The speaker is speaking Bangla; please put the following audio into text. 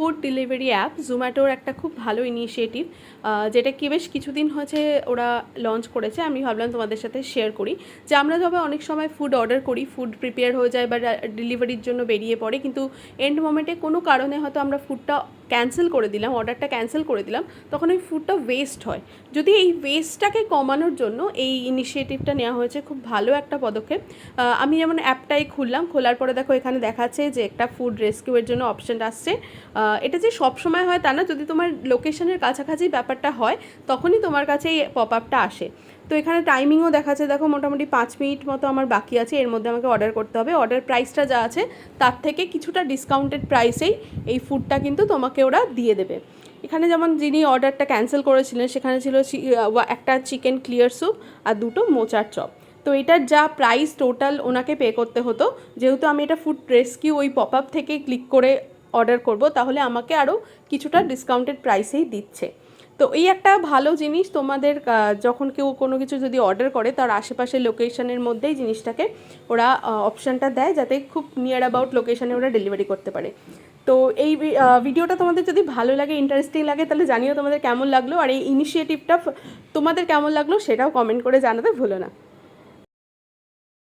ফুড ডেলিভারি অ্যাপ জোম্যাটোর একটা খুব ভালো ইনিশিয়েটিভ, যেটা কি বেশ কিছুদিন হয়েছে ওরা লঞ্চ করেছে। আমি ভাবলাম তোমাদের সাথে শেয়ার করি যে আমরা যবে অনেক সময় ফুড অর্ডার করি, ফুড প্রিপেয়ার হয়ে যায় বা ডেলিভারির জন্য বেরিয়ে পড়ে, কিন্তু এন্ড মোমেন্টে কোনো কারণে হয়তো আমরা ফুডটা ক্যান্সেল করে দিলাম, অর্ডারটা ক্যান্সেল করে দিলাম, তখন ওই ফুডটা ওয়েস্ট হয়। যদি এই ওয়েস্টটাকে কমানোর জন্য এই ইনিশিয়েটিভটা নেওয়া হয়েছে, খুব ভালো একটা পদক্ষেপ। আমি যেমন অ্যাপটাই খুললাম, খোলার পরে দেখো এখানে দেখাচ্ছে যে একটা ফুড রেস্কিউয়ের জন্য অপশান আসছে। এটা যে সব সময় হয় তা না, যদি তোমার লোকেশনের কাছাকাছি ব্যাপারটা হয় তখনই তোমার কাছে এই পপ আপটা আসে। তো এখানে টাইমিংও দেখাচ্ছে, দেখো মোটামুটি 5 মিনিট মতো আমার বাকি আছে, এর মধ্যে আমাকে অর্ডার করতে হবে। অর্ডার প্রাইসটা যা আছে তার থেকে কিছুটা ডিসকাউন্টেড প্রাইসেই এই ফুডটা কিন্তু তোমাকে ওরা দিয়ে দেবে। এখানে যেমন যিনি অর্ডারটা ক্যান্সেল করেছিলেন সেখানে ছিল একটা চিকেন ক্লিয়ার স্যুপ আর 2টো মোচার চপ। তো এটার যা প্রাইস টোটাল ওনাকে পে করতে হতো, যেহেতু আমি এটা ফুড রেস্কিউ ওই পপ আপ থেকে ক্লিক করে অর্ডার করব, তাহলে আমাকে আরও কিছুটা ডিসকাউন্টেড প্রাইসেই দিচ্ছে। তো এই একটা ভালো জিনিস, তোমাদের যখন কেউ কোনো কিছু যদি অর্ডার করে তার আশেপাশের লোকেশনের মধ্যেই জিনিসটাকে ওরা অপশানটা দেয়, যাতে খুব নিয়ার অ্যাবাউট লোকেশানে ওরা ডেলিভারি করতে পারে। তো এই ভিডিওটা তোমাদের যদি ভালো লাগে, ইন্টারেস্টিং লাগে, তাহলে জানিও তোমাদের কেমন লাগলো, আর এই ইনিশিয়েটিভটা তোমাদের কেমন লাগলো সেটাও কমেন্ট করে জানাতে ভুলো না।